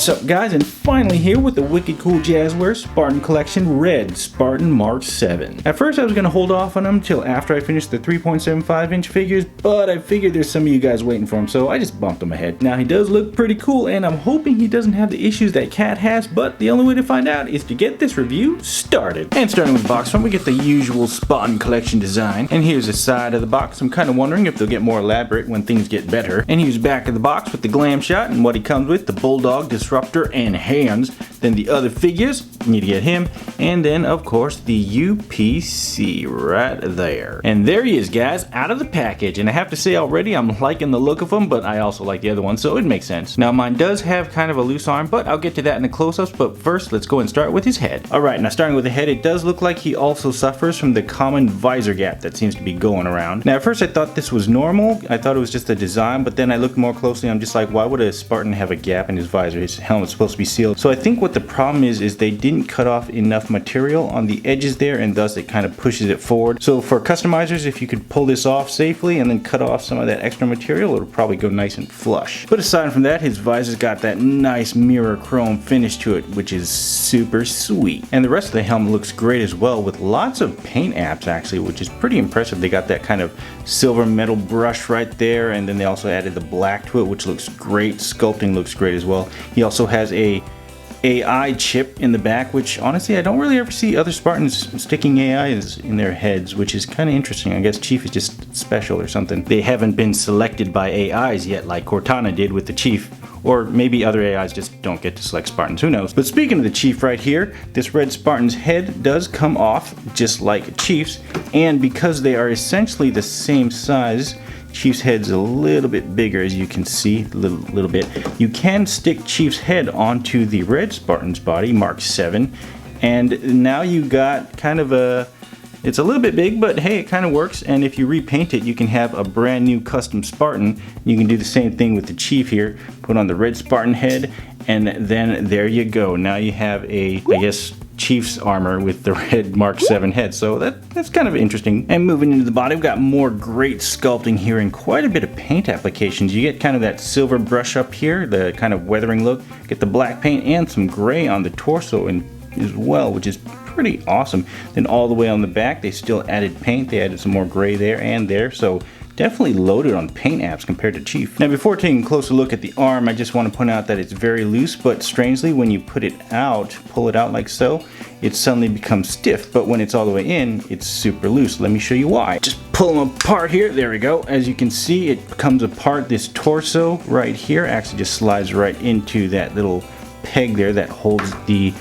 What's up guys, and finally here with the wicked cool Jazwares Spartan Collection Red Spartan Mk VII. At first I was going to hold off on them till after I finished the 3.75 inch figures, but I figured there's some of you guys waiting for him, so I just bumped him ahead. Now he does look pretty cool, and I'm hoping he doesn't have the issues that Cat has, but the only way to find out is to get this review started. And starting with the box front, we get the usual Spartan Collection design, and here's the side of the box. I'm kind of wondering if they'll get more elaborate when things get better. And here's back of the box with the glam shot and what he comes with, the Bulldog, Disruptor, and hands. Then the other figures, you need to get him, and then of course the UPC right there. And there he is guys, out of the package, and I have to say already I'm liking the look of him, but I also like the other one, so it makes sense. Now mine does have kind of a loose arm, but I'll get to that in the close-ups, but first let's go and start with his head. Alright, now starting with the head, it does look like he also suffers from the common visor gap that seems to be going around. Now at first I thought this was normal, I thought it was just a design, but then I looked more closely, I'm just like, why would a Spartan have a gap in his visor? His helmet's supposed to be sealed. So I think what the problem is they didn't cut off enough material on the edges there, and thus it kind of pushes it forward. So for customizers, if you could pull this off safely and then cut off some of that extra material, it'll probably go nice and flush. But aside from that, his visor's got that nice mirror chrome finish to it, which is super sweet. And the rest of the helmet looks great as well, with lots of paint apps actually, which is pretty impressive. They got that kind of silver metal brush right there, and then they also added the black to it, which looks great. Sculpting looks great as well. He also has a AI chip in the back, which honestly I don't really ever see other Spartans sticking AIs in their heads, which is kind of interesting. I guess Chief is just special or something. They haven't been selected by AIs yet like Cortana did with the Chief, or maybe other AIs just don't get to select Spartans, who knows. But speaking of the Chief right here, this red Spartan's head does come off just like Chief's, and because they are essentially the same size, Chief's head's a little bit bigger, as you can see, a little bit. You can stick Chief's head onto the red Spartan's body, Mk VII, and now you got kind of a, it's a little bit big, but hey, it kind of works. And if you repaint it, you can have a brand new custom Spartan. You can do the same thing with the Chief here, put on the red Spartan head, and then there you go. Now you have a, I guess, Chief's armor with the red Mk VII head, so that's kind of interesting. And moving into the body, we've got more great sculpting here and quite a bit of paint applications. You get kind of that silver brush up here, the kind of weathering look, get the black paint and some gray on the torso and as well, which is pretty awesome. Then all the way on the back, they still added paint. They added some more gray there and there, so definitely loaded on paint apps compared to Chief. Now before taking a closer look at the arm, I just want to point out that it's very loose, but strangely when you put it out, pull it out like so, it suddenly becomes stiff, but when it's all the way in, it's super loose. Let me show you why. Just pull them apart here, there we go. As you can see, it comes apart. This torso right here actually just slides right into that little peg there that holds the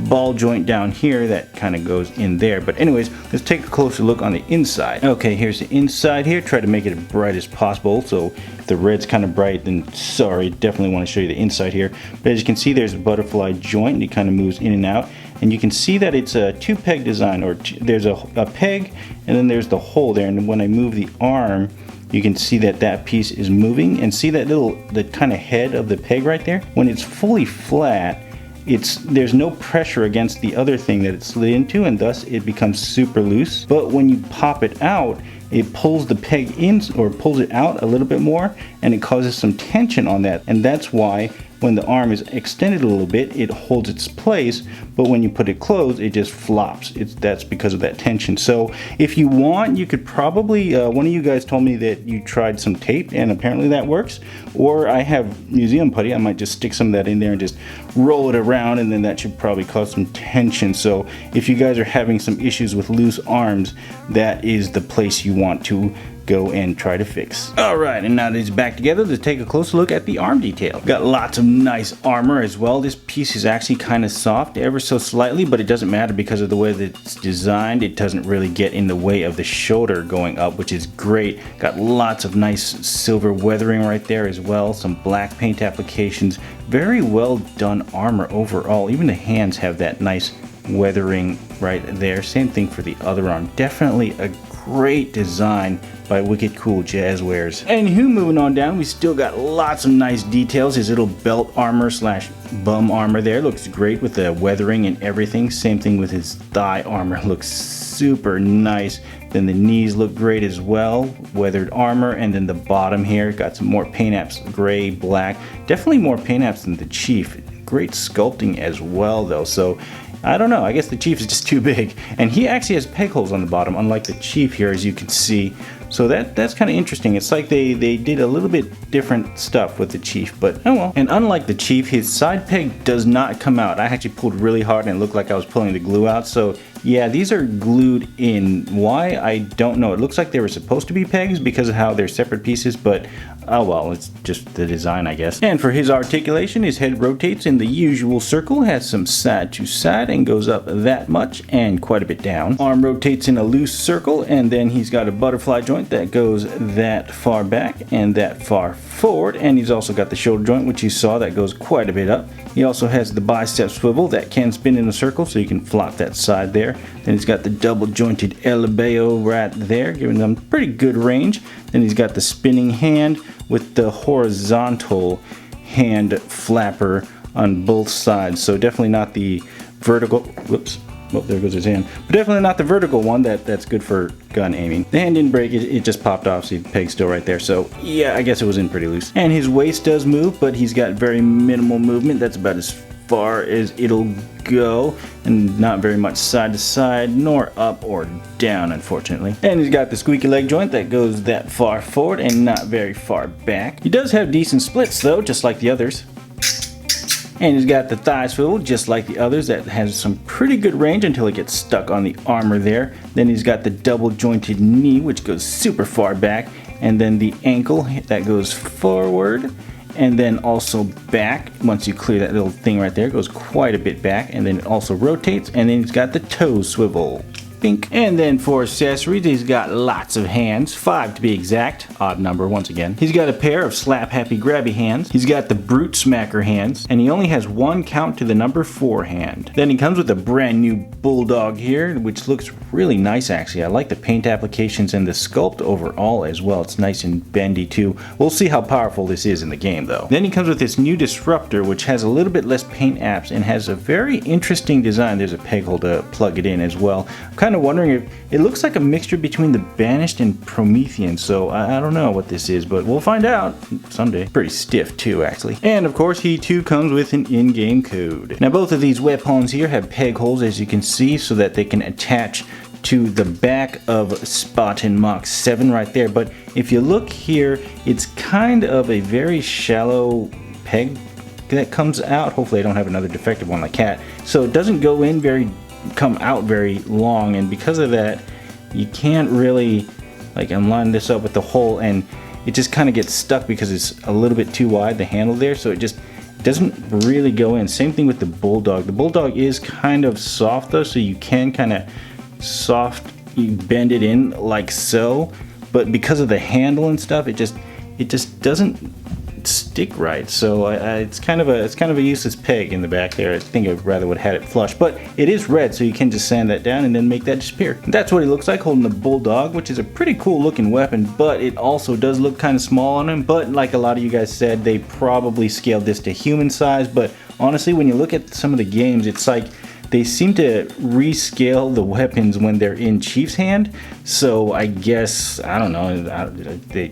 ball joint down here that kind of goes in there. But anyways, let's take a closer look on the inside. Okay, here's the inside here. Try to make it as bright as possible, so if the red's kind of bright, then sorry, definitely want to show you the inside here. But as you can see, there's a butterfly joint, and it kind of moves in and out, and you can see that it's a two peg design, or there's a peg and then there's the hole there, and when I move the arm, you can see that that piece is moving, and see that the kind of head of the peg right there? When it's fully flat, there's no pressure against the other thing that it slid into, and thus it becomes super loose. But when you pop it out, it pulls the peg in, or pulls it out a little bit more, and it causes some tension on that, and that's why when the arm is extended a little bit, it holds its place, but when you put it closed, it just flops. That's because of that tension. So if you want, you could probably, one of you guys told me that you tried some tape, and apparently that works, or I have museum putty. I might just stick some of that in there and just roll it around, and then that should probably cause some tension. So if you guys are having some issues with loose arms, that is the place you want to go and try to fix. Alright, and now that it's back together, let's take a closer look at the arm detail. Got lots of nice armor as well. This piece is actually kind of soft, ever so slightly, but it doesn't matter because of the way that it's designed. It doesn't really get in the way of the shoulder going up, which is great. Got lots of nice silver weathering right there as well, some black paint applications. Very well done armor overall. Even the hands have that nice weathering right there. Same thing for the other arm. Definitely a great design by Wicked Cool Jazwares. Anywho, moving on down, we still got lots of nice details. His little belt armor slash bum armor there looks great with the weathering and everything. Same thing with his thigh armor, looks super nice. Then the knees look great as well, weathered armor, and then the bottom here got some more paint apps, gray, black. Definitely more paint apps than the Chief. great sculpting as well though, so I don't know, I guess the Chief is just too big. And he actually has peg holes on the bottom, unlike the Chief here, as you can see. So that's kind of interesting. It's like they did a little bit different stuff with the Chief, but oh well. And unlike the Chief, his side peg does not come out. I actually pulled really hard and it looked like I was pulling the glue out. So yeah, these are glued in. Why? I don't know. It looks like they were supposed to be pegs because of how they're separate pieces, but oh well, it's just the design, I guess. And for his articulation, his head rotates in the usual circle, has some side to side, and goes up that much and quite a bit down. Arm rotates in a loose circle, and then he's got a butterfly joint that goes that far back and that far forward, and he's also got the shoulder joint, which you saw, that goes quite a bit up. He also has the bicep swivel that can spin in a circle, so you can flop that side there. Then he's got the double jointed elbow right there, giving them pretty good range. Then he's got the spinning hand with the horizontal hand flapper on both sides. So definitely not the vertical, whoops, well, there goes his hand. But definitely not the vertical one that's good for gun aiming. The hand didn't break, it just popped off, see the peg's still right there. So yeah, I guess it was in pretty loose. And his waist does move, but he's got very minimal movement. That's about as far as it'll go, and not very much side to side, nor up or down, unfortunately. And he's got the squeaky leg joint that goes that far forward and not very far back. He does have decent splits though, just like the others. And he's got the thigh swivel just like the others that has some pretty good range until it gets stuck on the armor there. Then he's got the double jointed knee, which goes super far back, and then the ankle that goes forward and then also back. Once you clear that little thing right there, it goes quite a bit back, and then it also rotates, and then he's got the toe swivel. Pink. And then for accessories, he's got lots of hands, 5 to be exact, odd number once again. He's got a pair of slap happy grabby hands. He's got the brute smacker hands, and he only has one count to the number 4 hand. Then he comes with a brand new bulldog here, which looks really nice actually. I like the paint applications and the sculpt overall as well. It's nice and bendy too. We'll see how powerful this is in the game though. Then he comes with this new disruptor, which has a little bit less paint apps and has a very interesting design. There's a peg hole to plug it in as well. I'm kind of wondering if it looks like a mixture between the Banished and Promethean, so I don't know what this is, but we'll find out someday. Pretty stiff too actually. And of course he too comes with an in-game code. Now both of these weapons here have peg holes, as you can see, so that they can attach to the back of Spartan Mk VII right there. But if you look here, it's kind of a very shallow peg that comes out. Hopefully I don't have another defective one like Cat. So it doesn't come out very long, and because of that you can't really like unline this up with the hole, and it just kind of gets stuck because it's a little bit too wide, the handle there, so it just doesn't really go in. Same thing with the Bulldog. The Bulldog is kind of soft though, so you can kind of you bend it in like so, but because of the handle and stuff, it just doesn't stick right. So it's kind of a useless peg in the back there. I think I rather would have had it flush, but it is red, so you can just sand that down and then make that disappear. That's what he looks like holding the Bulldog, which is a pretty cool looking weapon, but it also does look kind of small on him. But like a lot of you guys said, they probably scaled this to human size. But honestly, when you look at some of the games, it's like they seem to rescale the weapons when they're in Chief's hand. So I guess, I don't know, they're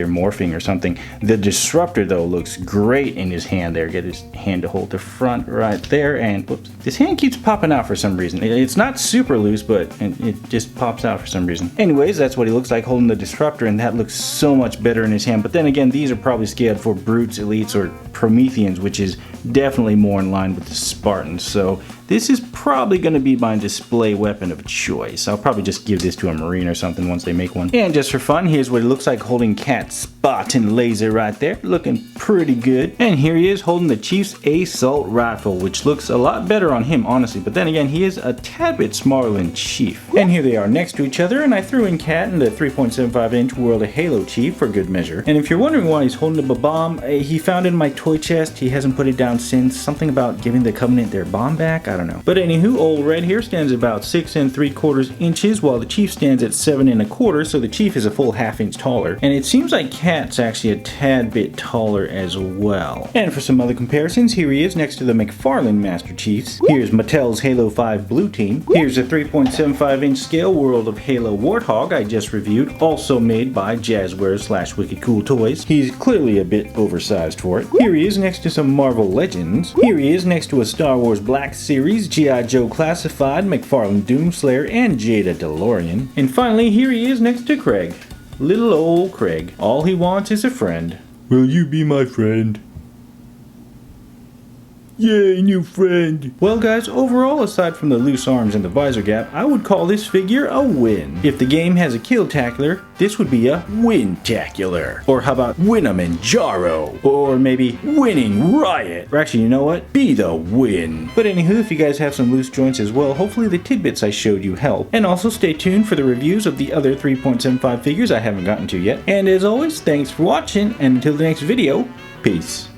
morphing or something. The disruptor though looks great in his hand there. Get his hand to hold the front right there, and whoops, this hand keeps popping out for some reason. It's not super loose, but it just pops out for some reason. Anyways, that's what he looks like holding the disruptor, and that looks so much better in his hand. But then again, these are probably scaled for brutes, elites, or Prometheans, which is definitely more in line with the Spartans. So this is probably going to be my display weapon of choice. I'll probably just give this to a Marine or something once they make one. And just for fun, here's what it looks like holding Cat's Spartan laser right there. Looking pretty good. And here he is holding the Chief's assault rifle, which looks a lot better on him, honestly. But then again, he is a tad bit smaller than Chief. And here they are next to each other, and I threw in Cat in the 3.75-inch World of Halo Chief for good measure. And if you're wondering why he's holding a bomb, he found it in my toy chest. He hasn't put it down since. Something about giving the Covenant their bomb back? I don't know. But anywho, old Red here stands about 6 3/4 inches, while the Chief Chief stands at 7 1/4, so the Chief is a full ½ inch taller. And it seems like Cat's actually a tad bit taller as well. And for some other comparisons, here he is next to the McFarlane Master Chiefs. Here's Mattel's Halo 5 Blue Team. Here's a 3.75 inch scale World of Halo Warthog I just reviewed, also made by Jazwares / Wicked Cool Toys. He's clearly a bit oversized for it. Here he is next to some Marvel Legends. Here he is next to a Star Wars Black Series, G.I. Joe Classified, McFarlane Doomslayer, and Jada DeLorean. And finally, here he is next to Craig. Little old Craig. All he wants is a friend. Will you be my friend? Yay, new friend! Well guys, overall, aside from the loose arms and the visor gap, I would call this figure a win. If the game has a kill-tacular, this would be a win-tacular. Or how about Win-a-Manjaro? Or maybe Winning Riot? Or actually, you know what? Be the win. But anywho, if you guys have some loose joints as well, hopefully the tidbits I showed you help. And also stay tuned for the reviews of the other 3.75 figures I haven't gotten to yet. And as always, thanks for watching, and until the next video, peace.